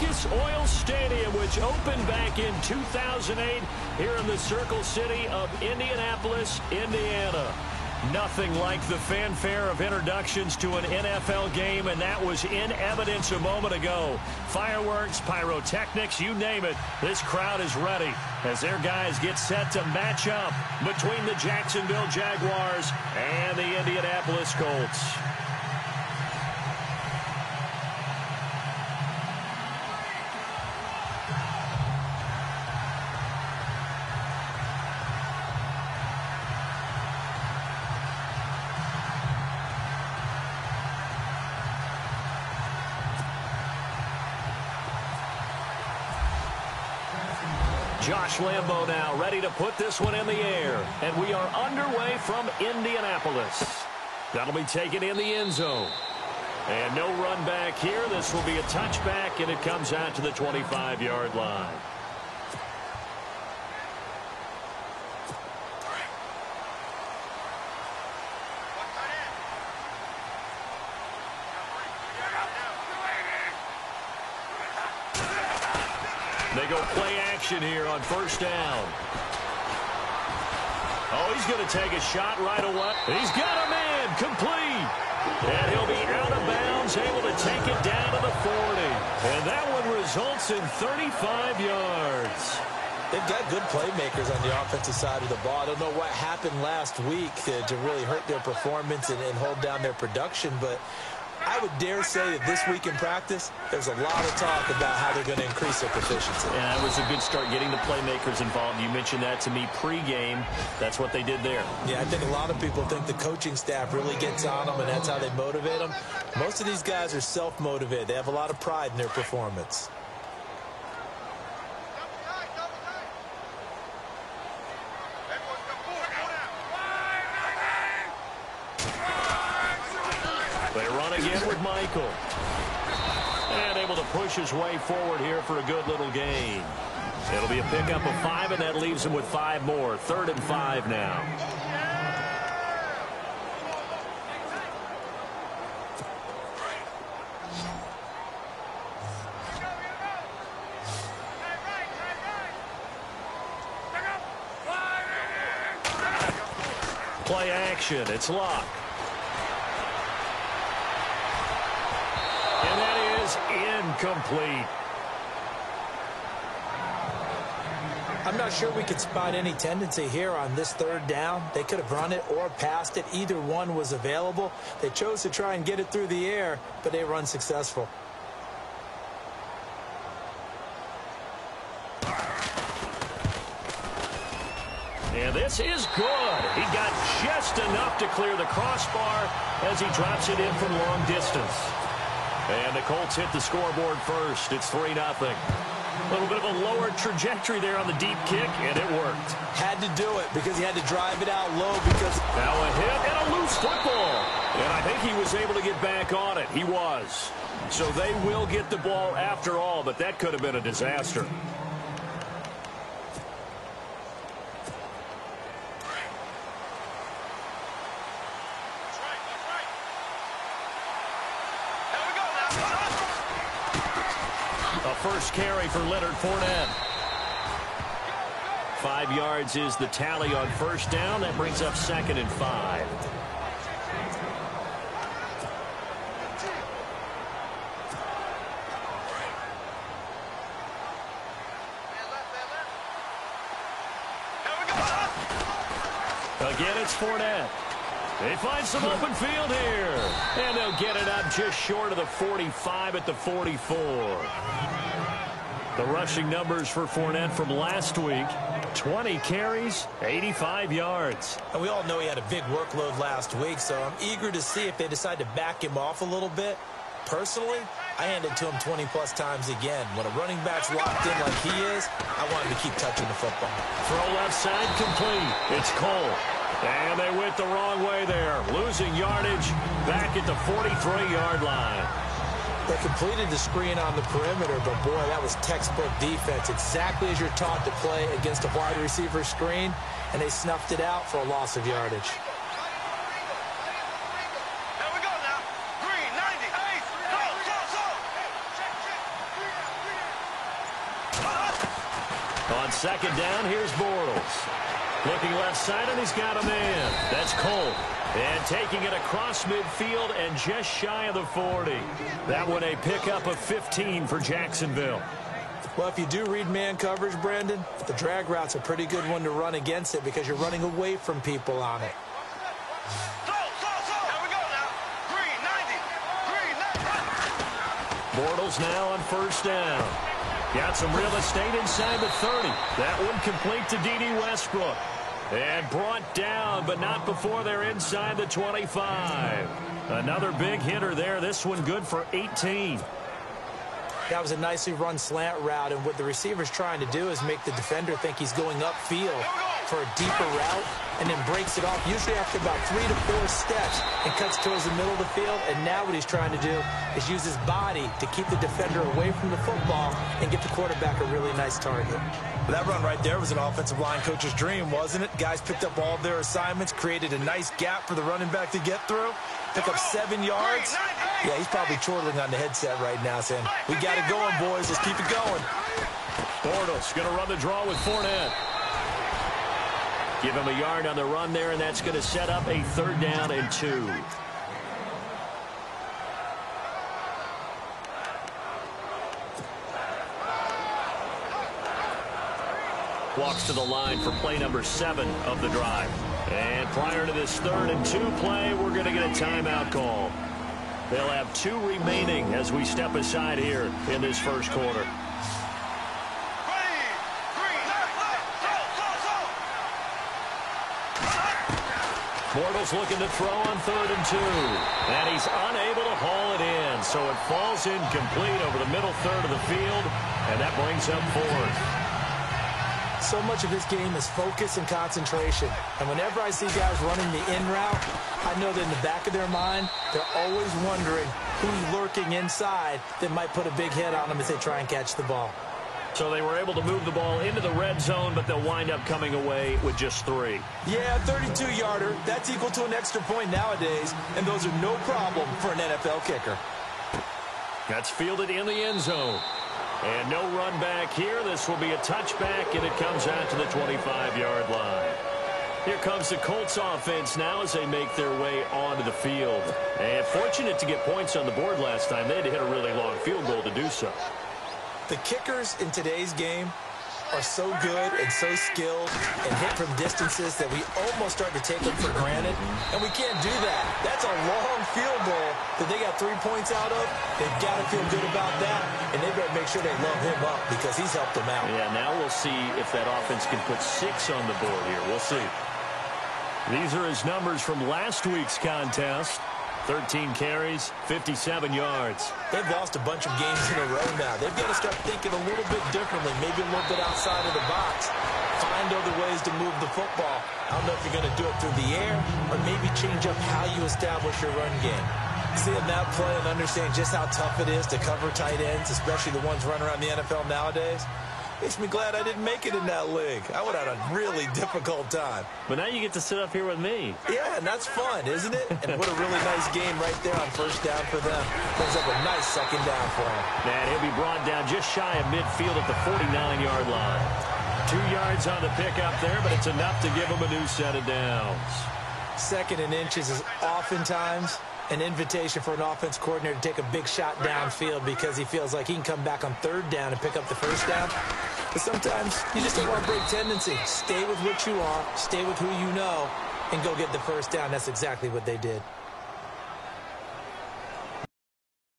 Lucas Oil Stadium, which opened back in 2008 here in the Circle City of Indianapolis, Indiana. Nothing like the fanfare of introductions to an NFL game, and that was in evidence a moment ago. Fireworks, pyrotechnics, you name it. This crowd is ready as their guys get set to match up between the Jacksonville Jaguars and the Indianapolis Colts. Josh Lambo now ready to put this one in the air. And we are underway from Indianapolis. That'll be taken in the end zone. And no run back here. This will be a touchback, and it comes out to the 25-yard line. They go play action here on first down. Oh, he's going to take a shot right away. He's got a man complete. And he'll be out of bounds, able to take it down to the 40. And that one results in 35 yards. They've got good playmakers on the offensive side of the ball. I don't know what happened last week to really hurt their performance and hold down their production, but I would dare say that this week in practice, there's a lot of talk about how they're going to increase their proficiency. Yeah, that was a good start, getting the playmakers involved. You mentioned that to me pregame. That's what they did there. Yeah, I think a lot of people think the coaching staff really gets on them, and that's how they motivate them. Most of these guys are self-motivated. They have a lot of pride in their performance. They run again with Michael. And able to push his way forward here for a good little gain. It'll be a pickup of 5, and that leaves him with 5 more. 3rd and 5 now. Play action. It's Locke. And that is incomplete. I'm not sure we could spot any tendency here on this 3rd down. They could have run it or passed it. Either one was available. They chose to try and get it through the air, but they were unsuccessful. And this is good. He got just enough to clear the crossbar as he drops it in from long distance. And the Colts hit the scoreboard first. It's 3-0. A little bit of a lower trajectory there on the deep kick, and it worked. Had to do it because he had to drive it out low because... Now a hit and a loose football. And I think he was able to get back on it. He was. So they will get the ball after all, but that could have been a disaster. First carry for Leonard Fournette. 5 yards is the tally on first down. That brings up 2nd and 5. Again, it's Fournette. They find some open field here. And they'll get it up just short of the 45 at the 44. The rushing numbers for Fournette from last week, 20 carries, 85 yards. And we all know he had a big workload last week, so I'm eager to see if they decide to back him off a little bit. Personally, I hand it to him 20-plus times again. When a running back's locked in like he is, I want him to keep touching the football. Throw left side complete. It's Cole. And they went the wrong way there. Losing yardage back at the 43-yard line. They completed the screen on the perimeter, but boy, that was textbook defense. Exactly as you're taught to play against a wide receiver screen, and they snuffed it out for a loss of yardage. On second down, here's Bortles. Looking left side, and he's got a man. That's Cole. And taking it across midfield and just shy of the 40. That one a pickup of 15 for Jacksonville. Well, if you do read man coverage, Brandon, the drag route's a pretty good one to run against it because you're running away from people on it. Here we go now. Green 90. Bortles now on first down. Got some real estate inside the 30. That one complete to D.D. Westbrook. And brought down, but not before they're inside the 25. Another big hitter there. This one good for 18. That was a nicely run slant route, and what the receiver's trying to do is make the defender think he's going upfield for a deeper route, and then breaks it off, usually after about 3 to 4 steps, and cuts towards the middle of the field. And now what he's trying to do is use his body to keep the defender away from the football and get the quarterback a really nice target. That run right there was an offensive line coach's dream, wasn't it? Guys picked up all of their assignments, created a nice gap for the running back to get through, pick up 7 yards. Yeah, he's probably chortling on the headset right now saying, we got it going, boys. Let's keep it going. Bortles going to run the draw with Fournette. Give him a yard on the run there, and that's going to set up a 3rd down and 2. Walks to the line for play number 7 of the drive. And prior to this 3rd and 2 play, we're going to get a timeout call. They'll have 2 remaining as we step aside here in this first quarter. Bortles looking to throw on 3rd and 2. And he's unable to haul it in. So it falls incomplete over the middle third of the field. And that brings up 4th. So much of his game is focus and concentration. And whenever I see guys running the in route, I know that in the back of their mind, they're always wondering who's lurking inside that might put a big hit on them as they try and catch the ball. So they were able to move the ball into the red zone, but they'll wind up coming away with just 3. Yeah, 32-yarder. That's equal to an extra point nowadays, and those are no problem for an NFL kicker. That's fielded in the end zone. And no run back here. This will be a touchback, and it comes out to the 25-yard line. Here comes the Colts offense now as they make their way onto the field. And fortunate to get points on the board last time. They had to hit a really long field goal to do so. The kickers in today's game are so good and so skilled and hit from distances that we almost start to take them for granted, and we can't do that. That's a long field goal that they got 3 points out of. They've got to feel good about that, and they better make sure they love him up because he's helped them out. Yeah, now we'll see if that offense can put 6 on the board here. We'll see. These are his numbers from last week's contest. 13 carries, 57 yards. They've lost a bunch of games in a row now. They've got to start thinking a little bit differently, maybe a little bit outside of the box. Find other ways to move the football. I don't know if you're going to do it through the air or maybe change up how you establish your run game. Seeing that play and understanding just how tough it is to cover tight ends, especially the ones running around the NFL nowadays, makes me glad I didn't make it in that league. I would have had a really difficult time. But now you get to sit up here with me. Yeah, and that's fun, isn't it? And what a really nice game right there on first down for them. Brings up a nice second down for him. And he'll be brought down just shy of midfield at the 49-yard line. 2 yards on the pickup there, but it's enough to give him a new set of downs. 2nd and inches is oftentimes an invitation for an offense coordinator to take a big shot downfield because he feels like he can come back on 3rd down and pick up the first down. But sometimes you just don't want to break tendency. Stay with what you are, stay with who you know, and go get the first down. That's exactly what they did.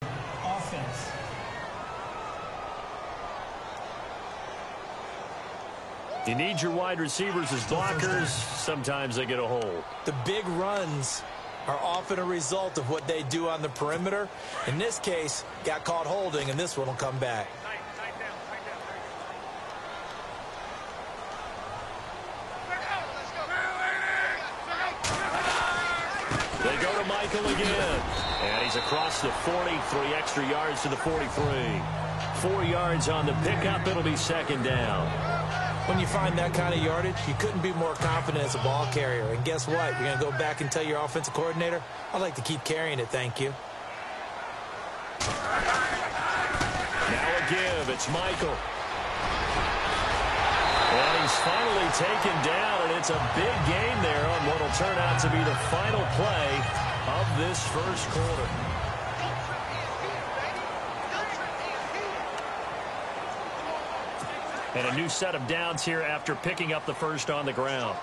Offense. You need your wide receivers as blockers. Sometimes they get a hold. The big runs are often a result of what they do on the perimeter. In this case, got caught holding, and this one will come back. They go to Michael again. And he's across the 40, 3 extra yards to the 43. 4 yards on the pickup. It'll be 2nd down. When you find that kind of yardage, you couldn't be more confident as a ball carrier. And guess what? You're going to go back and tell your offensive coordinator, I'd like to keep carrying it, thank you. Now a give. It's Michael. He's finally taken down, and it's a big gain there on what will turn out to be the final play of this first quarter. And a new set of downs here after picking up the first on the ground.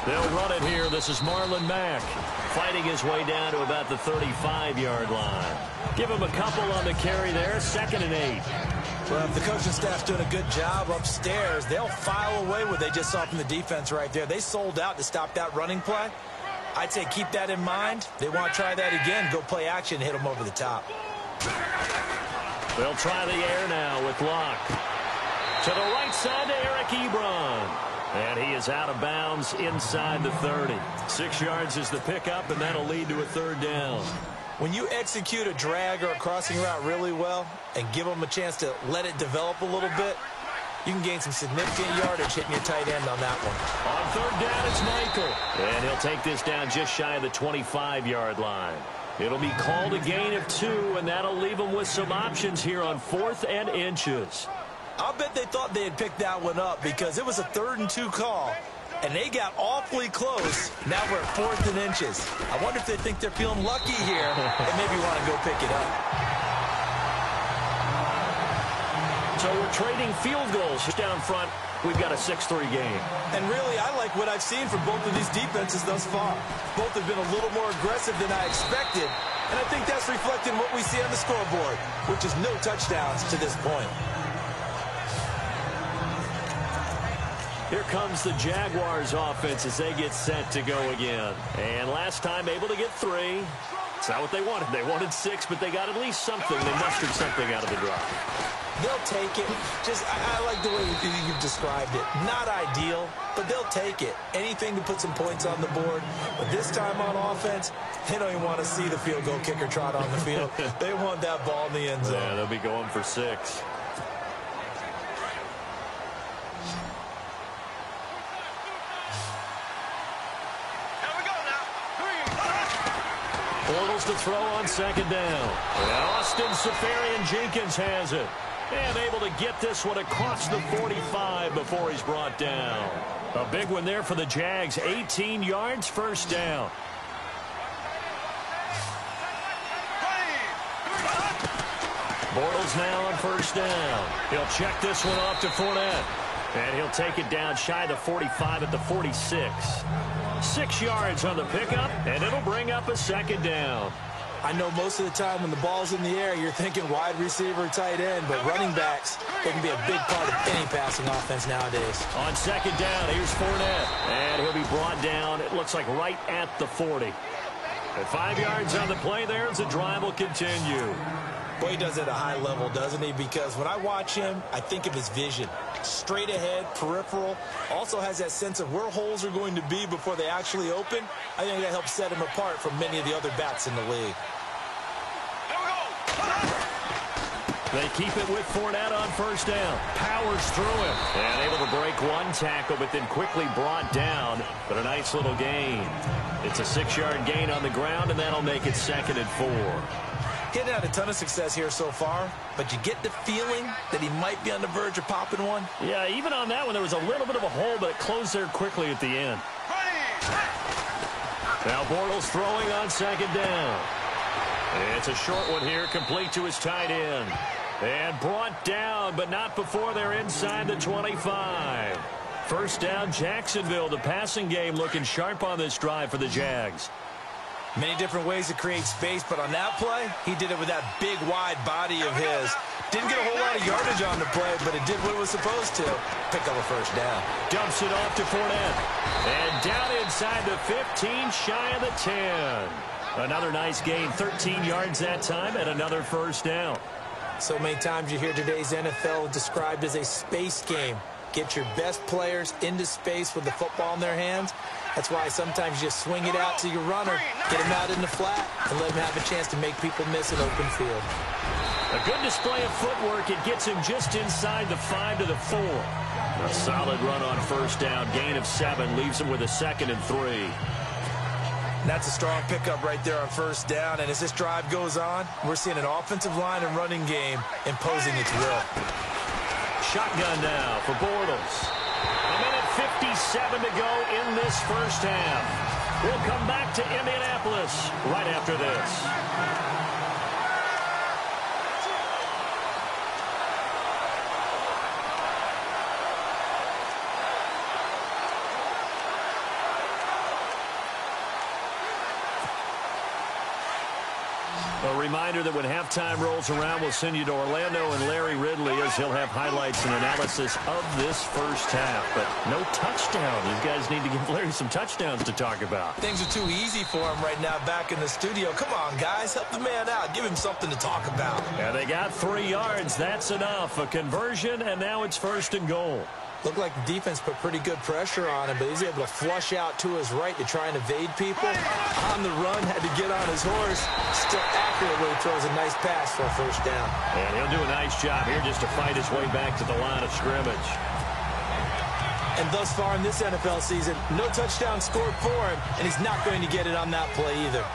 They'll run it here. This is Marlon Mack fighting his way down to about the 35-yard line. Give him a couple on the carry there. 2nd and 8. Well, if the coaching staff's doing a good job upstairs, they'll file away what they just saw from the defense right there. They sold out to stop that running play. I'd say keep that in mind. They want to try that again. Go play action, hit them over the top. They'll try the air now with Locke. To the right side to Eric Ebron. And he is out of bounds inside the 30. 6 yards is the pickup, and that'll lead to a 3rd down. When you execute a drag or a crossing route really well and give them a chance to let it develop a little bit, you can gain some significant yardage hitting your tight end on that one. On 3rd down, it's Michael. And he'll take this down just shy of the 25-yard line. It'll be called a gain of 2, and that'll leave them with some options here on 4th and inches. I'll bet they thought they had picked that one up because it was a 3rd and 2 call, and they got awfully close. Now we're at 4th and inches. I wonder if they think they're feeling lucky here and maybe want to go pick it up. So we're trading field goals down front. We've got a 6-3 game. And really, I like what I've seen from both of these defenses thus far. Both have been a little more aggressive than I expected, and I think that's reflecting what we see on the scoreboard, which is no touchdowns to this point. Here comes the Jaguars offense as they get set to go again. And last time able to get 3. It's not what they wanted. They wanted 6, but they got at least something. They mustered something out of the drive. They'll take it. I like the way you've described it. Not ideal, but they'll take it. Anything to put some points on the board. But this time on offense, they don't even want to see the field goal kicker trot on the field. They want that ball in the end zone. Yeah, they'll be going for 6. Bortles to throw on 2nd down. And Austin Seferian-Jenkins has it. And able to get this one across the 45 before he's brought down. A big one there for the Jags. 18 yards, 1st down. Bortles now on 1st down. He'll check this one off to Fournette. And he'll take it down shy of the 45 at the 46. 6 yards on the pickup, and it'll bring up a 2nd down. I know most of the time when the ball's in the air, you're thinking wide receiver, tight end, but running backs, they can be a big part of any passing offense nowadays. On 2nd down, here's Fournette, and he'll be brought down, it looks like right at the 40. At 5 yards on the play there as the drive will continue. Boy, he does it at a high level, doesn't he? Because when I watch him, I think of his vision. Straight ahead, peripheral. Also has that sense of where holes are going to be before they actually open. I think that helps set him apart from many of the other backs in the league. They keep it with Fournette on 1st down. Powers through him. And able to break one tackle, but then quickly brought down. But a nice little gain. It's a 6-yard gain on the ground, and that'll make it 2nd and 4. He hadn't had a ton of success here so far, but you get the feeling that he might be on the verge of popping one. Yeah, even on that one, there was a little bit of a hole, but it closed there quickly at the end. Now Bortles throwing on 2nd down. It's a short one here, complete to his tight end. And brought down, but not before they're inside the 25. 1st down, Jacksonville. The passing game looking sharp on this drive for the Jags. Many different ways to create space, but on that play, he did it with that big, wide body of his. Didn't get a whole lot of yardage on the play, but it did what it was supposed to. Pick up a 1st down. Dumps it off to Fournette. And down inside the 15, shy of the 10. Another nice gain, 13 yards that time, and another 1st down. So many times you hear today's NFL described as a space game. Get your best players into space with the football in their hands. That's why sometimes you just swing it out to your runner, get him out in the flat, and let him have a chance to make people miss an open field. A good display of footwork. It gets him just inside the 5 to the 4. A solid run on 1st down. Gain of 7 leaves him with a 2nd and 3. That's a strong pickup right there on first down. And as this drive goes on, we're seeing an offensive line and running game imposing its will. Shotgun now for Bortles. A minute 57 to go in this first half. We'll come back to Indianapolis right after this. A reminder that when halftime rolls around, we'll send you to Orlando and Larry Ridley as he'll have highlights and analysis of this first half. But no touchdown. You guys need to give Larry some touchdowns to talk about. Things are too easy for him right now back in the studio. Come on, guys. Help the man out. Give him something to talk about. And they got 3 yards. That's enough. A conversion, and now it's 1st and goal. Looked like the defense put pretty good pressure on him, but he's able to flush out to his right to try and evade people. On the run, had to get on his horse. Still accurate when he throws a nice pass for a first down. And he'll do a nice job here just to fight his way back to the line of scrimmage. And thus far in this NFL season, no touchdown scored for him, and he's not going to get it on that play either.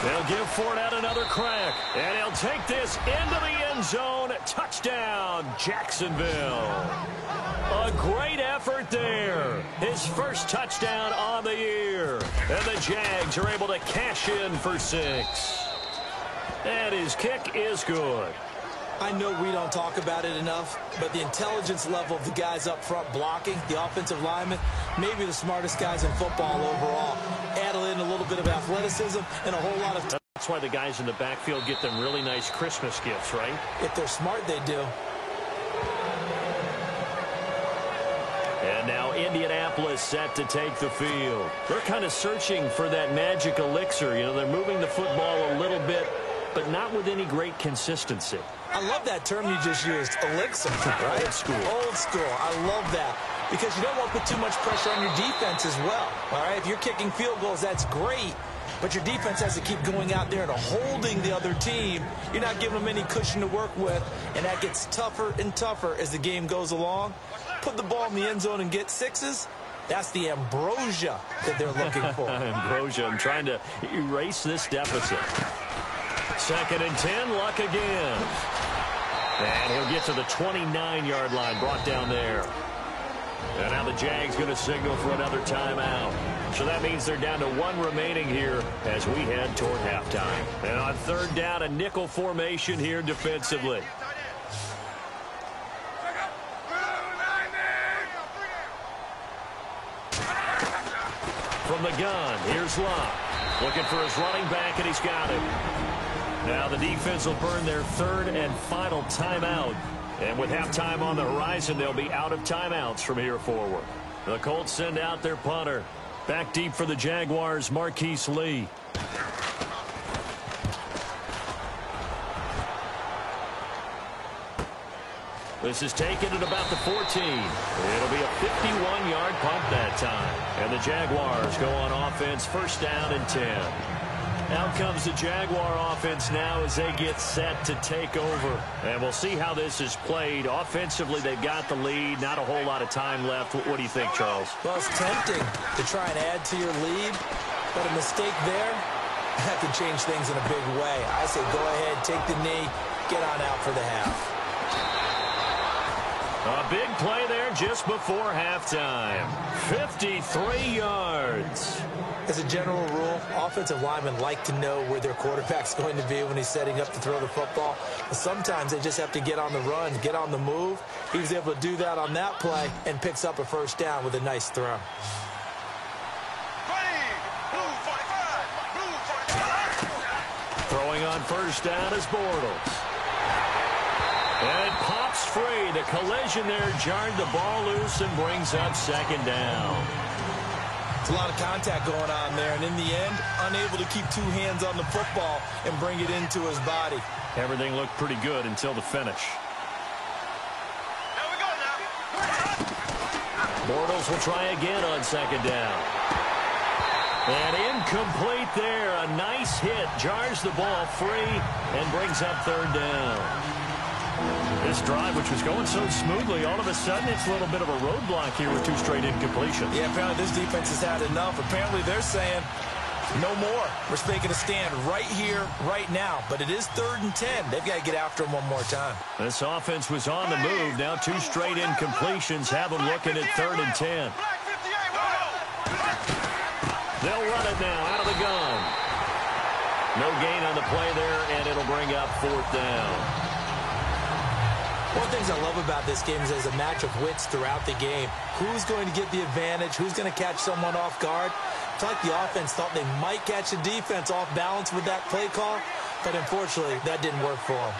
They'll give Fournette another crack, and he'll take this into the end zone. Touchdown, Jacksonville. A great effort there. His first touchdown on the year. And the Jags are able to cash in for 6. And his kick is good. I know we don't talk about it enough, but the intelligence level of the guys up front blocking, the offensive linemen, maybe the smartest guys in football overall. Add in a little bit of athleticism and a whole lot of... That's why the guys in the backfield get them really nice Christmas gifts, right? If they're smart, they do. And now Indianapolis set to take the field. They're kind of searching for that magic elixir. You know, they're moving the football a little bit, but not with any great consistency. I love that term you just used, elixir, right? Old school. Old school. I love that because you don't want to put too much pressure on your defense as well, all right? If you're kicking field goals, that's great, but your defense has to keep going out there and holding the other team. You're not giving them any cushion to work with, and that gets tougher and tougher as the game goes along. Put the ball in the end zone and get 6s. That's the ambrosia that they're looking for. Ambrosia, I'm trying to erase this deficit. 2nd and 10, Luck again. And he'll get to the 29-yard line, brought down there. And now the Jags going to signal for another timeout. So that means they're down to 1 remaining here as we head toward halftime. And on 3rd down, a nickel formation here defensively. From the gun, here's Luck. Looking for his running back, and he's got it. Now the defense will burn their 3rd and final timeout. And with halftime on the horizon, they'll be out of timeouts from here forward. The Colts send out their punter. Back deep for the Jaguars, Marquise Lee. This is taken at about the 14. It'll be a 51-yard punt that time. And the Jaguars go on offense, 1st down and 10. Out comes the Jaguar offense now as they get set to take over. And we'll see how this is played. Offensively, they've got the lead. Not a whole lot of time left. What do you think, Charles? Well, it's tempting to try and add to your lead, but a mistake there, that can change things in a big way. I say go ahead, take the knee, get on out for the half. A big play there just before halftime. 53 yards. As a general rule, offensive linemen like to know where their quarterback's going to be when he's setting up to throw the football. But sometimes they just have to get on the run, get on the move. He was able to do that on that play and picks up a 1st down with a nice throw. Throwing on 1st down is Bortles. And it pops free. The collision there jarred the ball loose and brings up 2nd down. It's a lot of contact going on there, and in the end, unable to keep 2 hands on the football and bring it into his body. Everything looked pretty good until the finish. There we go now. Bortles will try again on 2nd down. And incomplete there. A nice hit. Jars the ball free and brings up 3rd down. This drive, which was going so smoothly, all of a sudden it's a little bit of a roadblock here with 2 straight incompletions. Yeah, apparently this defense has had enough. Apparently they're saying no more. We're making a stand right here, right now. But it is 3rd and 10. They've got to get after him one more time. This offense was on the move. Now 2 straight incompletions have them looking at 3rd and 10. They'll run it now out of the gun. No gain on the play there, and it'll bring up 4th down. One of the things I love about this game is there's a match of wits throughout the game. Who's going to get the advantage? Who's going to catch someone off guard? I feel like the offense thought they might catch the defense off balance with that play call, but unfortunately, that didn't work for them.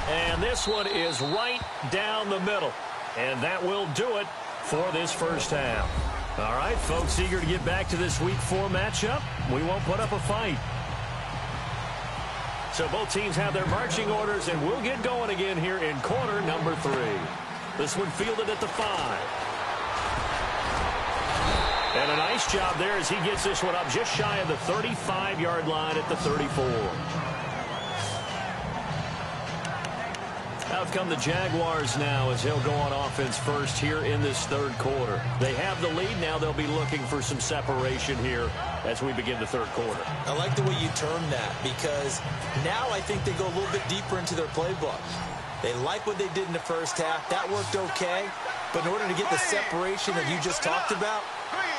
And this one is right down the middle. And that will do it for this first half. All right, folks, eager to get back to this Week 4 matchup. We won't put up a fight. So both teams have their marching orders, and we'll get going again here in quarter number 3. This one fielded at the 5. And a nice job there as he gets this one up just shy of the 35-yard line at the 34. Out come the Jaguars now as they'll go on offense first here in this 3rd quarter. They have the lead. Now they'll be looking for some separation here as we begin the 3rd quarter. I like the way you term that because now I think they go a little bit deeper into their playbook. They like what they did in the first half. That worked okay. But in order to get the separation that you just talked about,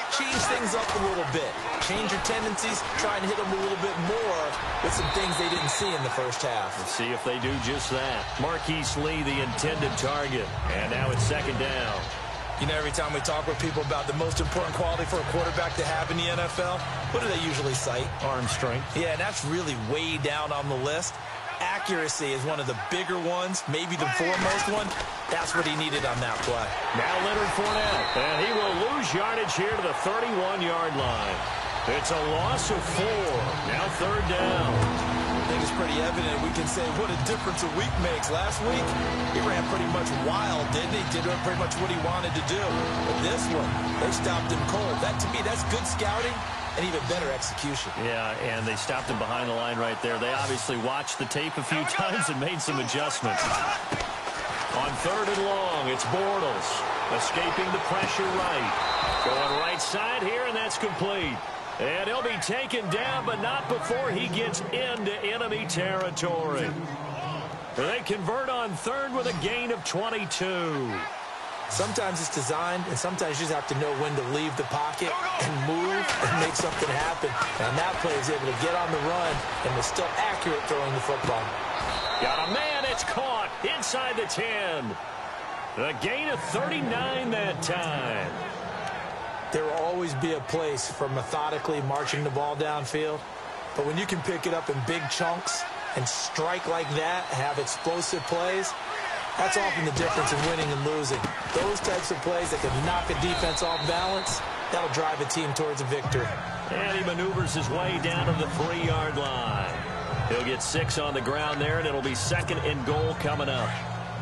change things up a little bit. Change your tendencies. Try and hit them a little bit more with some things they didn't see in the first half. Let's see if they do just that. Marquise Lee, the intended target. And now it's 2nd down. You know, every time we talk with people about the most important quality for a quarterback to have in the NFL, what do they usually cite? Arm strength. Yeah, and that's really way down on the list. Accuracy is one of the bigger ones, maybe the foremost one. That's what he needed on that play. Now Leonard Fournette, and he will lose yardage here to the 31-yard line. It's a loss of 4. Now 3rd down. I think it's pretty evident. We can say what a difference a week makes. Last week, he ran pretty much wild, didn't he? Did pretty much what he wanted to do. But this one, they stopped him cold. That, to me, that's good scouting and even better execution. Yeah, and they stopped him behind the line right there. They obviously watched the tape a few times and made some adjustments. On 3rd and long, it's Bortles escaping the pressure right. Going right side here, and that's complete. And he'll be taken down, but not before he gets into enemy territory. They convert on 3rd with a gain of 22. Sometimes it's designed, and sometimes you just have to know when to leave the pocket and move and make something happen. And that player is able to get on the run and was still accurate throwing the football. Got a man, it's caught inside the 10. A gain of 39 that time. There will always be a place for methodically marching the ball downfield. But when you can pick it up in big chunks and strike like that, have explosive plays, that's often the difference in winning and losing. Those types of plays that can knock a defense off balance, that'll drive a team towards a victory. And he maneuvers his way down to the 3-yard line. He'll get 6 on the ground there, and it'll be 2nd and goal coming up.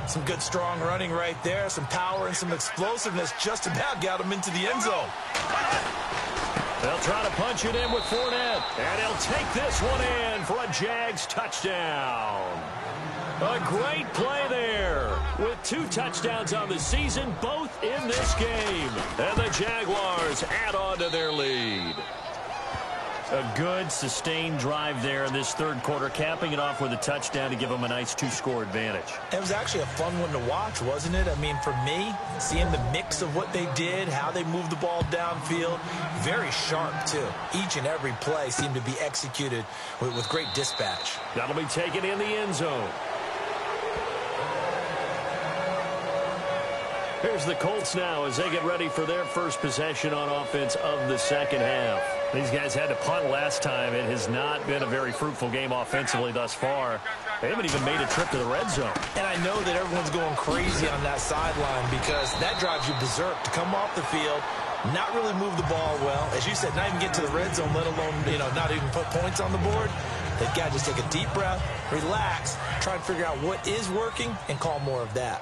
Some good, strong running right there. Some power and some explosiveness just about got him into the end zone. They'll try to punch it in with Fournette. And he'll take this one in for a Jags touchdown. A great play there with 2 touchdowns on the season, both in this game. And the Jaguars add on to their lead. A good, sustained drive there in this 3rd quarter, capping it off with a touchdown to give them a nice 2-score advantage. It was actually a fun one to watch, wasn't it? I mean, for me, seeing the mix of what they did, how they moved the ball downfield, very sharp, too. Each and every play seemed to be executed with great dispatch. That'll be taken in the end zone. Here's the Colts now as they get ready for their first possession on offense of the 2nd half. These guys had to punt last time. It has not been a very fruitful game offensively thus far. They haven't even made a trip to the red zone. And I know that everyone's going crazy on that sideline because that drives you berserk to come off the field, not really move the ball well. As you said, not even get to the red zone, let alone, not even put points on the board. They've got to just take a deep breath, relax, try and figure out what is working, and call more of that.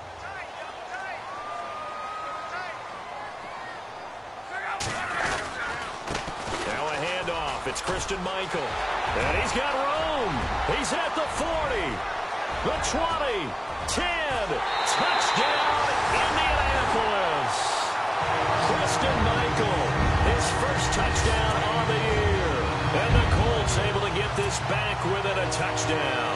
It's Christine Michael. And he's got room. He's at the 40, the 20, 10. Touchdown, Indianapolis. Christine Michael, his first touchdown on the year. And the Colts able to get this back within a touchdown.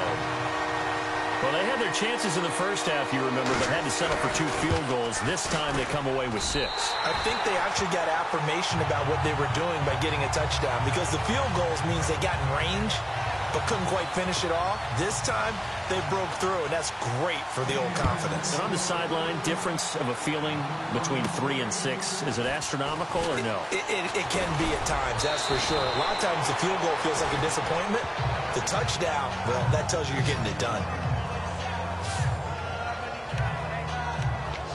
Well, they had their chances in the first half, you remember, but had to settle for 2 field goals. This time they come away with 6. I think they actually got affirmation about what they were doing by getting a touchdown, because the field goals means they got in range but couldn't quite finish it off. This time they broke through, and that's great for the old confidence. And on the sideline, difference of a feeling between 3 and 6, is it astronomical or no? It can be at times, that's for sure. A lot of times the field goal feels like a disappointment. The touchdown, well, that tells you you're getting it done.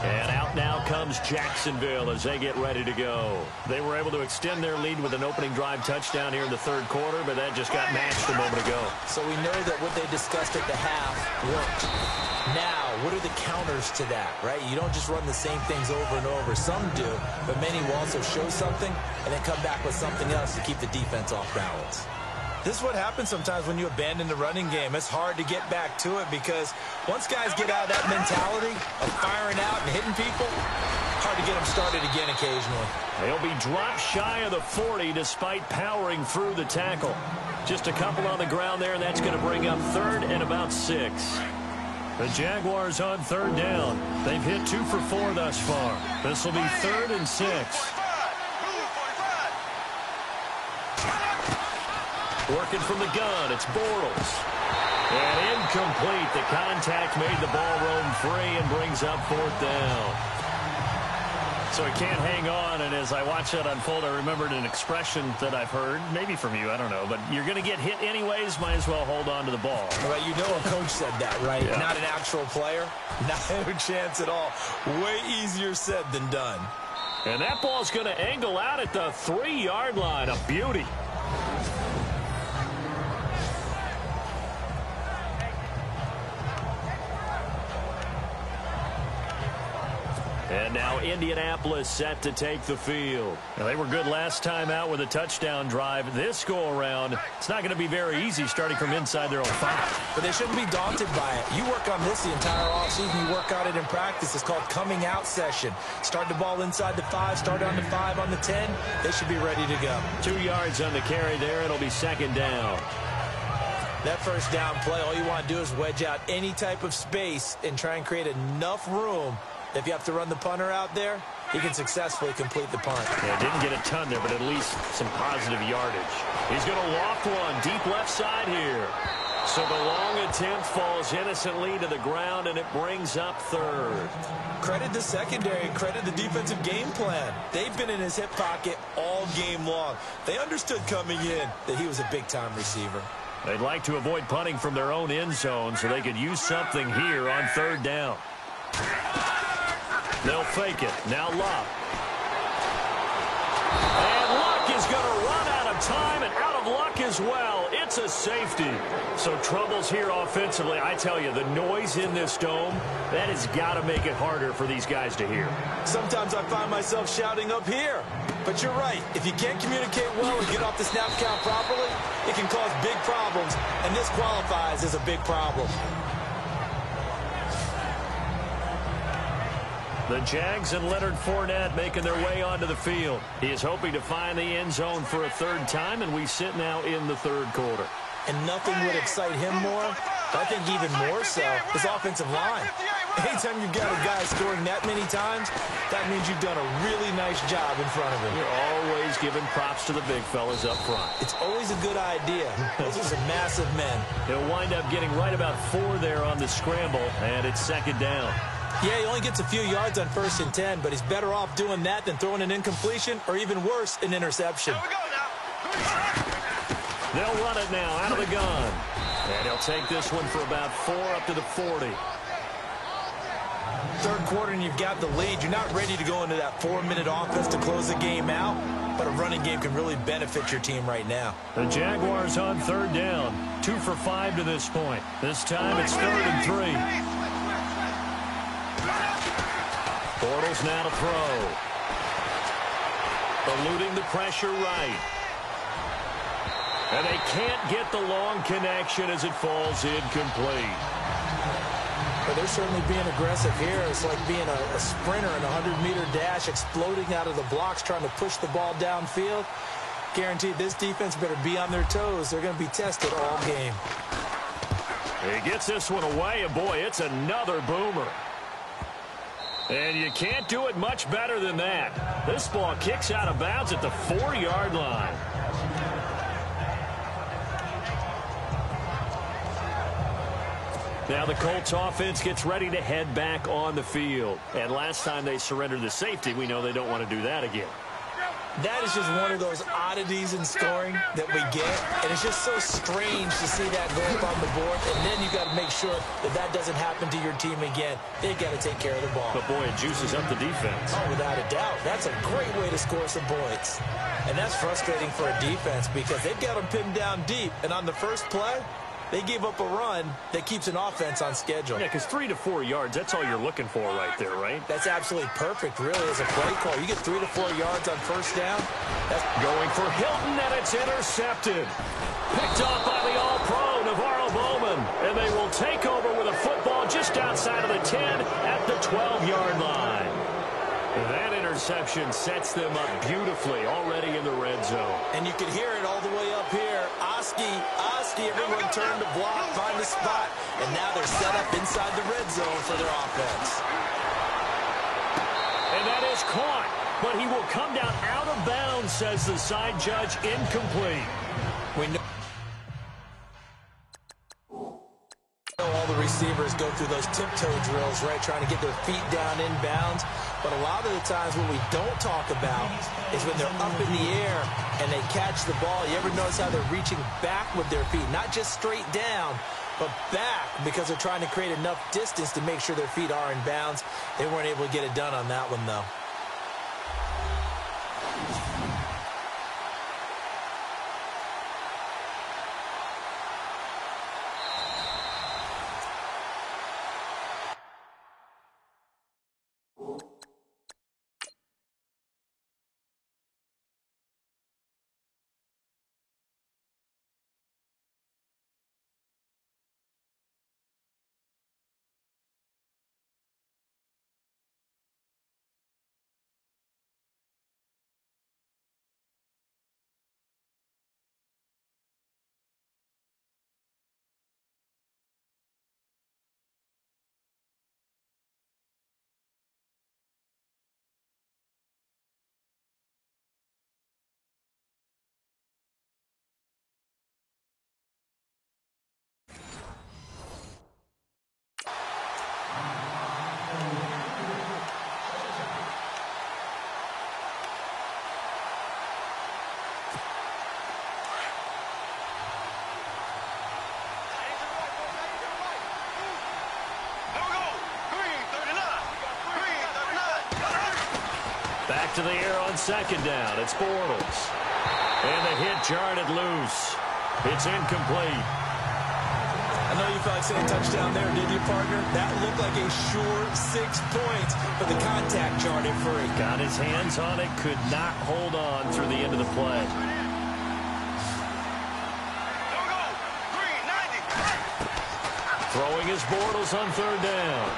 And out now comes Jacksonville as they get ready to go. They were able to extend their lead with an opening drive touchdown here in the third quarter, but that just got matched a moment ago. So we know that what they discussed at the half worked. Now, what are the counters to that, right? You don't just run the same things over and over. Some do, but many will also show something and then come back with something else to keep the defense off balance. This is what happens sometimes when you abandon the running game. It's hard to get back to it because once guys get out of that mentality of firing out and hitting people, hard to get them started again occasionally. They'll be dropped shy of the 40 despite powering through the tackle. Just a couple on the ground there, and that's going to bring up third and about 6. The Jaguars on third down. They've hit 2 for 4 thus far. This will be 3rd and 6. Working from the gun, it's Bortles. And incomplete. The contact made the ball roam free and brings up 4th down. So he can't hang on, and as I watch that unfold, I remembered an expression that I've heard, maybe from you, I don't know, but you're going to get hit anyways, might as well hold on to the ball. Well, you know a coach said that, right? Yeah. Not an actual player. Not a chance at all. Way easier said than done. And that ball's going to angle out at the 3-yard line. A beauty. And now Indianapolis set to take the field. Now, they were good last time out with a touchdown drive. This go-around, it's not going to be very easy starting from inside their own 5. But they shouldn't be daunted by it. You work on this the entire offseason. You work on it in practice. It's called coming out session. Start the ball inside the 5, start on the 5, on the 10. They should be ready to go. 2 yards on the carry there. It'll be 2nd down. That first down play, all you want to do is wedge out any type of space and try and create enough room. If you have to run the punter out there, he can successfully complete the punt. Yeah, didn't get a ton there, but at least some positive yardage. He's going to loft one deep left side here. So the long attempt falls innocently to the ground, and it brings up 3rd. Credit the secondary, credit the defensive game plan. They've been in his hip pocket all game long. They understood coming in that he was a big-time receiver. They'd like to avoid punting from their own end zone so they could use something here on 3rd down. They'll fake it. Now Luck. And Luck is going to run out of time and out of luck as well. It's a safety. So troubles here offensively. I tell you, the noise in this dome, that has got to make it harder for these guys to hear. Sometimes I find myself shouting up here. But you're right. If you can't communicate well and get off the snap count properly, it can cause big problems. And this qualifies as a big problem. The Jags and Leonard Fournette making their way onto the field. He is hoping to find the end zone for a 3rd time, and we sit now in the 3rd quarter. And nothing would excite him more, I think even more so, his offensive line. Anytime you've got a guy scoring that many times, that means you've done a really nice job in front of him. You're always giving props to the big fellas up front. It's always a good idea. Those are some massive men. He'll wind up getting right about 4 there on the scramble, and it's 2nd down. Yeah, he only gets a few yards on 1st and 10, but he's better off doing that than throwing an incompletion or even worse, an interception. Here we go now. They'll run it now out of the gun. And he'll take this one for about 4 up to the 40. 3rd quarter and you've got the lead. You're not ready to go into that 4-minute offense to close the game out, but a running game can really benefit your team right now. The Jaguars on 3rd down. 2 for 5 to this point. This time it's 3rd and 3. Bortles now to throw. Eluding the pressure right. And they can't get the long connection as it falls incomplete. But they're certainly being aggressive here. It's like being a sprinter in a 100-meter dash, exploding out of the blocks, trying to push the ball downfield. Guaranteed this defense better be on their toes. They're going to be tested all game. He gets this one away, and boy, it's another boomer. And you can't do it much better than that. This ball kicks out of bounds at the 4-yard line. Now the Colts offense gets ready to head back on the field. And last time they surrendered the safety, we know they don't want to do that again. That is just one of those oddities in scoring that we get. And it's just so strange to see that go up on the board. And then you got to make sure that that doesn't happen to your team again. They got to take care of the ball. But boy, it juices up the defense. Oh, without a doubt. That's a great way to score some points. And that's frustrating for a defense because they've got them pinned down deep. And on the first play, they gave up a run that keeps an offense on schedule. Yeah, because 3 to 4 yards, that's all you're looking for right there, right? That's absolutely perfect, really, as a play call. You get 3 to 4 yards on first down. That's going for Hilton, and it's intercepted. Picked off by the all-pro, Navarro Bowman. And they will take over with a football just outside of the 10 at the 12-yard line. That interception sets them up beautifully already in the red zone. And you can hear it all the way up here. Oski, everyone turned to block, find a spot, and now they're set up inside the red zone for their offense. And that is caught, but he will come down out of bounds, says the side judge, incomplete. We know all the receivers go through those tiptoe drills, right, trying to get their feet down inbounds. But a lot of the times what we don't talk about is when they're up in the air and they catch the ball. You ever notice how they're reaching back with their feet? Not just straight down, but back because they're trying to create enough distance to make sure their feet are in bounds. They weren't able to get it done on that one, though. Back to the air on second down. It's Bortles. And the hit jarred it loose. It's incomplete. I know you felt like saying touchdown there, did you, partner? That looked like a sure 6 points, but the contact jarred it free. Got his hands on it, could not hold on through the end of the play. Throwing his Bortles on third down.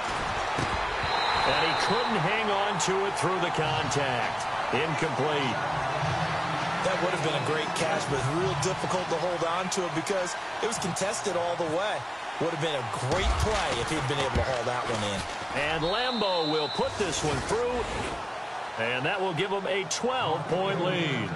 And he couldn't hang on to it through the contact. Incomplete. That would have been a great catch, but real difficult to hold on to it because it was contested all the way. Would have been a great play if he'd been able to haul that one in. And Lambeau will put this one through, and that will give him a 12-point lead.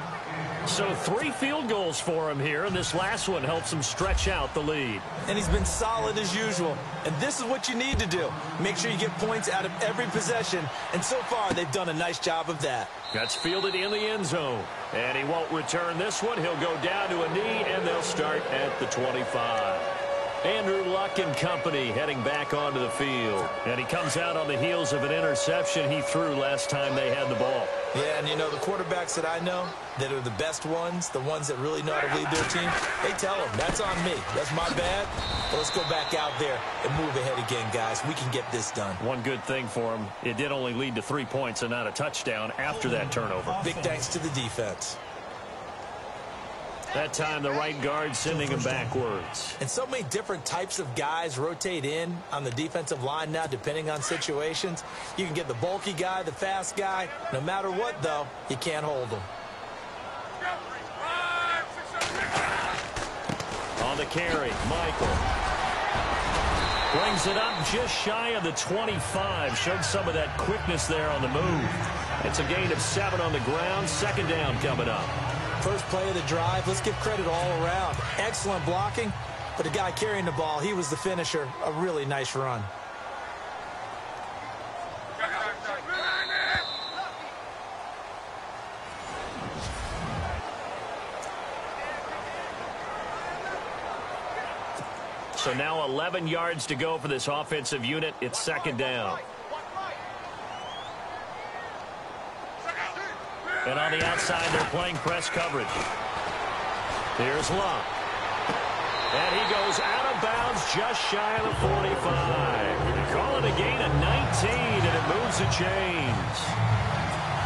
So 3 field goals for him here, and this last one helps him stretch out the lead. And he's been solid as usual. And this is what you need to do. Make sure you get points out of every possession. And so far, they've done a nice job of that. That's fielded in the end zone. And he won't return this one. He'll go down to a knee, and they'll start at the 25. Andrew Luck and company heading back onto the field. And he comes out on the heels of an interception he threw last time they had the ball. Yeah, and you know, the quarterbacks that I know that are the best ones, the ones that really know how to lead their team, they tell them, that's on me. That's my bad. But let's go back out there and move ahead again, guys. We can get this done. One good thing for him, it did only lead to 3 points and not a touchdown after that turnover. Big thanks to the defense. That time the right guard sending him backwards. And so many different types of guys rotate in on the defensive line now, depending on situations. You can get the bulky guy, the fast guy. No matter what, though, you can't hold them. On the carry, Michael. Brings it up just shy of the 25. Showed some of that quickness there on the move. It's a gain of 7 on the ground. Second down coming up. First play of the drive. Let's give credit all around. Excellent blocking, but the guy carrying the ball, he was the finisher. A really nice run. So now 11 yards to go for this offensive unit. It's second down. And on the outside, they're playing press coverage. Here's Luck. And he goes out of bounds just shy of the 45. They call it a gain of 19, and it moves the chains.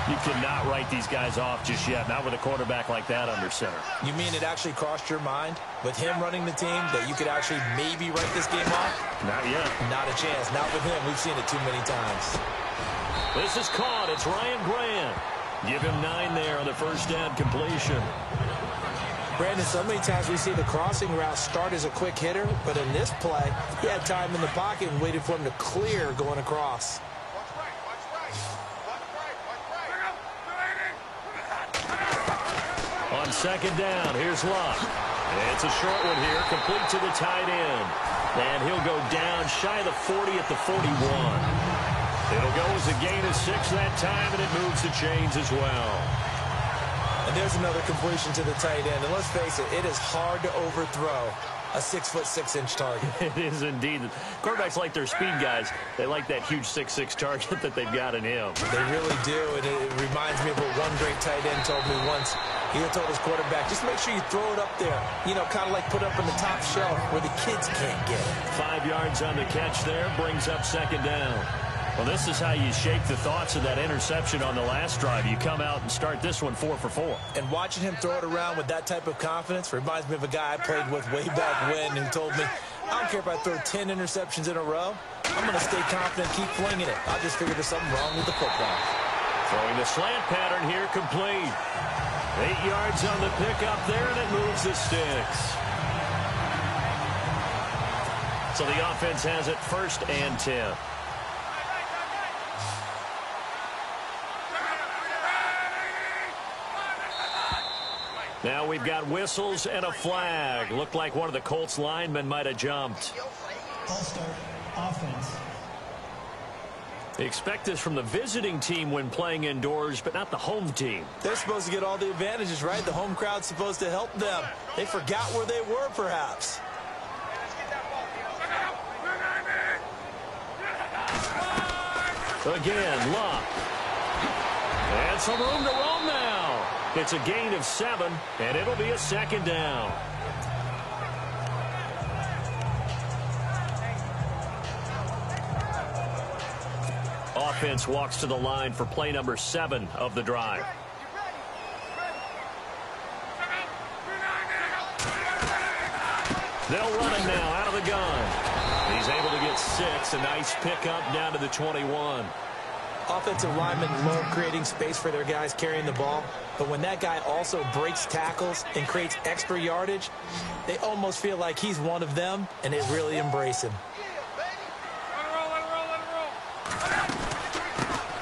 You cannot write these guys off just yet, not with a quarterback like that under center. You mean it actually crossed your mind with him running the team that you could actually maybe write this game off? Not yet. Not a chance. Not with him. We've seen it too many times. This is caught. It's Ryan Grant. Give him 9 there on the first down completion. Brandon, so many times we see the crossing route start as a quick hitter, but in this play, he had time in the pocket and waited for him to clear going across. On second down, here's Luck. It's a short one here, complete to the tight end. And he'll go down shy of the 40 at the 41. It'll go as a gain of 6 that time, and it moves the chains as well. And there's another completion to the tight end. And let's face it, it is hard to overthrow a 6'6" target. It is indeed. Quarterbacks like their speed guys. They like that huge 6'6" target that they've got in him. They really do, and it reminds me of what one great tight end told me once. He told his quarterback, just make sure you throw it up there. You know, kind of like put up on the top shelf where the kids can't get it. 5 yards on the catch there, brings up second down. Well, this is how you shake the thoughts of that interception on the last drive. You come out and start this one 4 for 4. And watching him throw it around with that type of confidence reminds me of a guy I played with way back when who told me, I don't care if I throw 10 interceptions in a row. I'm going to stay confident, keep flinging it. I just figured there's something wrong with the football. Throwing the slant pattern here, complete. 8 yards on the pickup there, and it moves the sticks. So the offense has it 1st and 10. Now we've got whistles and a flag. Looked like one of the Colts linemen might have jumped. All-star offense. Expect this from the visiting team when playing indoors, but not the home team. They're supposed to get all the advantages, right? The home crowd's supposed to help them. They forgot where they were, perhaps. Again, Luck. And some room to roam now. It's a gain of 7, and it'll be a second down. Offense walks to the line for play number 7 of the drive. They'll run him now out of the gun. He's able to get 6. A nice pickup down to the 21. Offensive linemen love creating space for their guys carrying the ball, but when that guy also breaks tackles and creates extra yardage, they almost feel like he's one of them, and they really embrace him.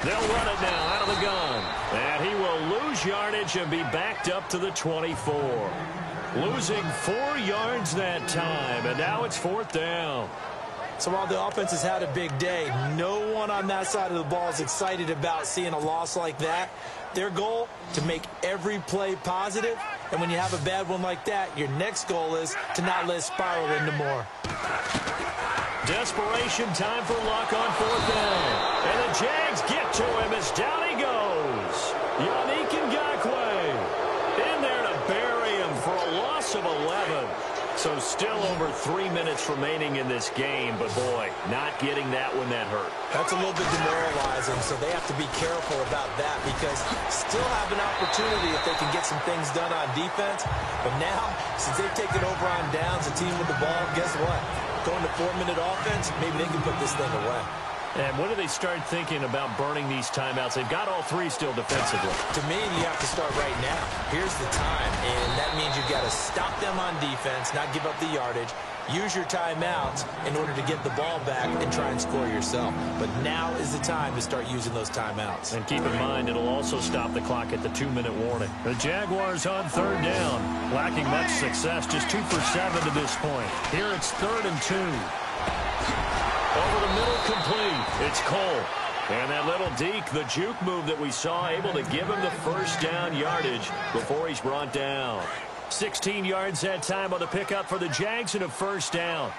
They'll run it now out of the gun. And he will lose yardage and be backed up to the 24. Losing 4 yards that time, and now it's 4th down. So while the offense has had a big day, no one on that side of the ball is excited about seeing a loss like that. Their goal, to make every play positive. And when you have a bad one like that, your next goal is to not let it spiral into more. Desperation time for Luck on 4th down. And the Jags get to him as down he goes. Yannick Ngakoue in there to bury him for a loss of 11. So still over 3 minutes remaining in this game, but boy, not getting that one that hurt. That's a little bit demoralizing, so they have to be careful about that because still have an opportunity if they can get some things done on defense. But now, since they've taken over on downs, a team with the ball, guess what? Going to 4-minute offense, maybe they can put this thing away. And when do they start thinking about burning these timeouts? They've got all three still defensively. To me, you have to start right now. Here's the time, and that means you've got to stop them on defense, not give up the yardage, use your timeouts in order to get the ball back and try and score yourself. But now is the time to start using those timeouts. And keep in mind, it'll also stop the clock at the 2-minute warning. The Jaguars on 3rd down, lacking much success, just 2 for 7 to this point. Here it's 3rd and 2. Over the middle, complete. It's Cole. And that little deke, the juke move that we saw, able to give him the first down yardage before he's brought down. 16 yards that time on the pickup for the Jags and a first down.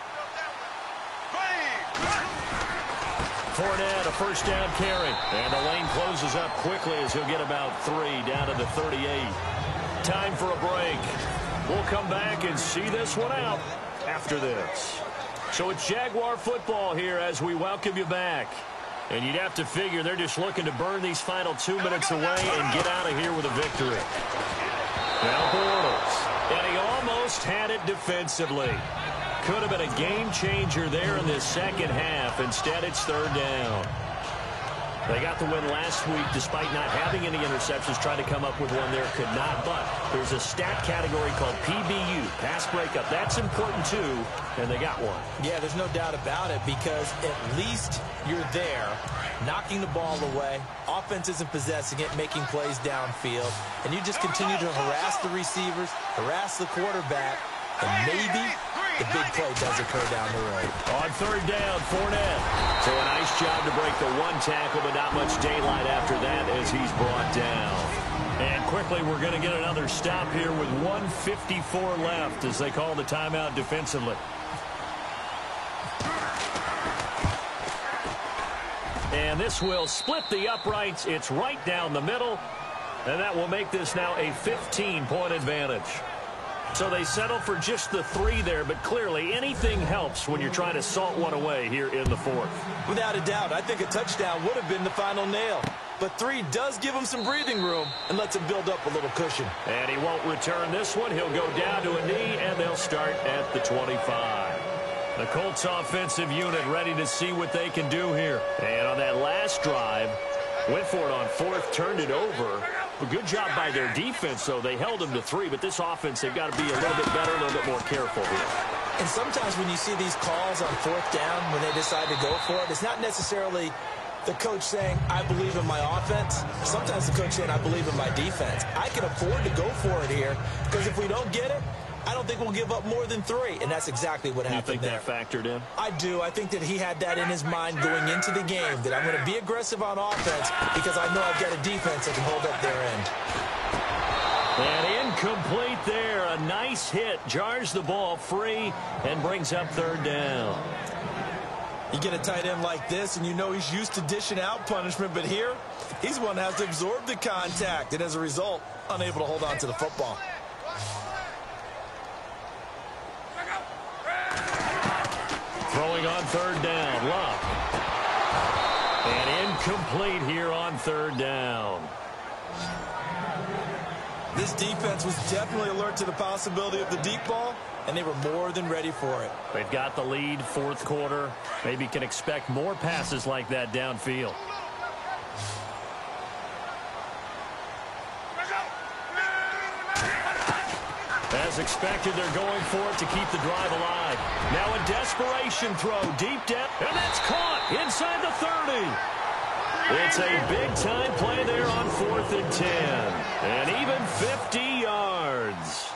Fournette, a first down carry. And the lane closes up quickly as he'll get about 3 down to the 38. Time for a break. We'll come back and see this one out after this. So it's Jaguar football here as we welcome you back. And you'd have to figure they're just looking to burn these final 2 minutes away and get out of here with a victory. Now Bortles. And he almost had it defensively. Could have been a game changer there in this second half. Instead, it's 3rd down. They got the win last week despite not having any interceptions. Tried to come up with one there, could not. But there's a stat category called PBU, pass breakup. That's important too, and they got one. Yeah, there's no doubt about it because at least you're there, knocking the ball away. Offense isn't possessing it, making plays downfield. And you just continue to harass the receivers, harass the quarterback, and maybe the big play does occur down the road. On 3rd down, Fournette. So a nice job to break the one tackle, but not much daylight after that as he's brought down. And quickly, we're going to get another stop here with 1:54 left as they call the timeout defensively. And this will split the uprights. It's right down the middle, and that will make this now a 15-point advantage. So they settle for just the 3 there, but clearly anything helps when you're trying to salt one away here in the 4th. Without a doubt, I think a touchdown would have been the final nail. But 3 does give him some breathing room and lets him build up a little cushion. And he won't return this one. He'll go down to a knee, and they'll start at the 25. The Colts offensive unit ready to see what they can do here. And on that last drive, went for it on 4th, turned it over. A good job by their defense, though. They held them to 3, but this offense, they've got to be a little bit better, a little bit more careful here. And sometimes when you see these calls on 4th down, when they decide to go for it, it's not necessarily the coach saying, I believe in my offense. Sometimes the coach saying, I believe in my defense. I can afford to go for it here, because if we don't get it, I don't think we'll give up more than 3, and that's exactly what happened there. You think that factored in? I do. I think that he had that in his mind going into the game, that I'm going to be aggressive on offense because I know I've got a defense that can hold up their end. And incomplete there. A nice hit. Jars the ball free and brings up 3rd down. You get a tight end like this, and you know he's used to dishing out punishment, but here, he's one that has to absorb the contact, and as a result, unable to hold on to the football. Throwing on 3rd down, Luck. And incomplete here on 3rd down. This defense was definitely alert to the possibility of the deep ball, and they were more than ready for it. They've got the lead, 4th quarter. Maybe can expect more passes like that downfield. As expected, they're going for it to keep the drive alive. Now a desperation throw deep down, and that's caught inside the 30. It's a big-time play there on 4th and 10, and even 50 yards.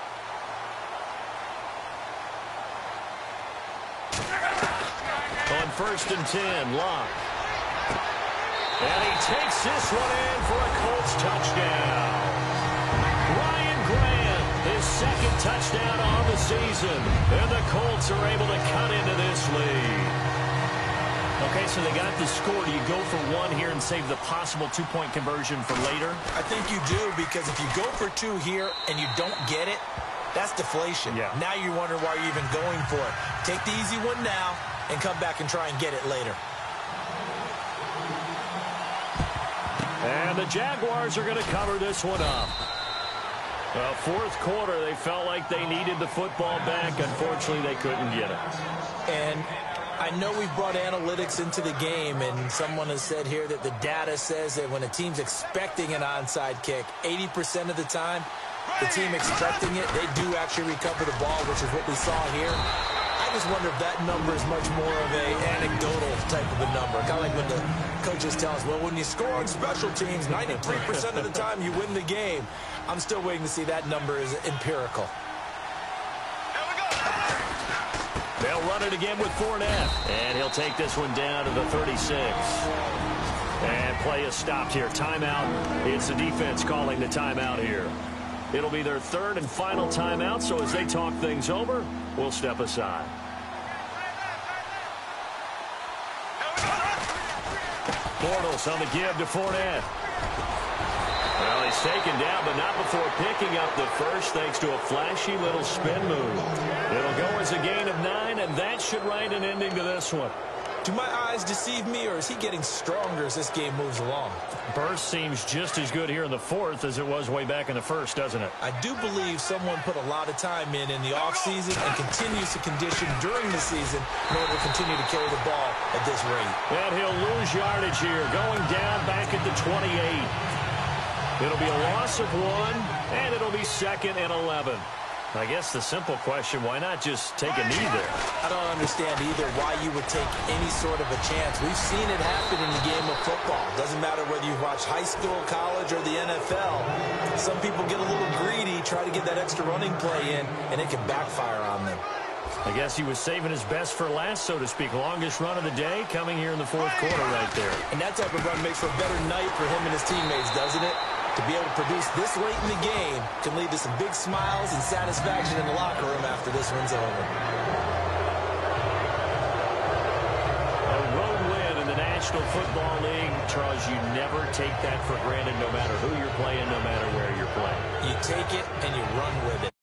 On 1st and 10, Locke. And he takes this one in for a Colts touchdown. Ryan Grant, his 2nd touchdown on the season. And the Colts are able to cut into this lead. Okay, so they got the score. Do you go for 1 here and save the possible 2-point conversion for later? I think you do, because if you go for 2 here and you don't get it, That's deflation. Yeah. Now you're wondering why you're even going for it. Take the easy one now and come back and try and get it later. And the Jaguars are going to cover this one up. Well, fourth quarter, they felt like they needed the football back. Unfortunately, they couldn't get it. And I know we've brought analytics into the game, and someone has said here that the data says that when a team's expecting an onside kick, 80% of the time, the team expecting it, they do actually recover the ball, which is what we saw here. I just wonder if that number is much more of a anecdotal type of a number. Kind of like when the coaches tell us, well, when you score on special teams, 93% of the time you win the game. I'm still waiting to see that number is empirical. They'll run it again with Fournette. And he'll take this one down to the 36. And play is stopped here. Timeout. It's the defense calling the timeout here. It'll be their third and final timeout, so as they talk things over, we'll step aside. Bortles on the give to Fournette. Well, he's taken down, but not before picking up the first, thanks to a flashy little spin move. It'll go as a gain of 9, and that should write an ending to this one. Do my eyes deceive me, or is he getting stronger as this game moves along? Burst seems just as good here in the fourth as it was way back in the first, doesn't it? I do believe someone put a lot of time in the offseason and continues to condition during the season in order to continue to carry the ball at this rate. And he'll lose yardage here, going down back at the 28. It'll be a loss of 1, and it'll be 2nd and 11. I guess the simple question, why not just take a knee there? I don't understand either why you would take any sort of a chance. We've seen it happen in the game of football. Doesn't matter whether you watch high school, college, or the NFL. Some people get a little greedy, try to get that extra running play in, and it can backfire on them. I guess he was saving his best for last, so to speak. Longest run of the day coming here in the fourth quarter right there. And that type of run makes for a better night for him and his teammates, doesn't it? To be able to produce this late in the game can lead to some big smiles and satisfaction in the locker room after this one's over. A road win in the National Football League. Charles, you never take that for granted no matter who you're playing, no matter where you're playing. You take it and you run with it.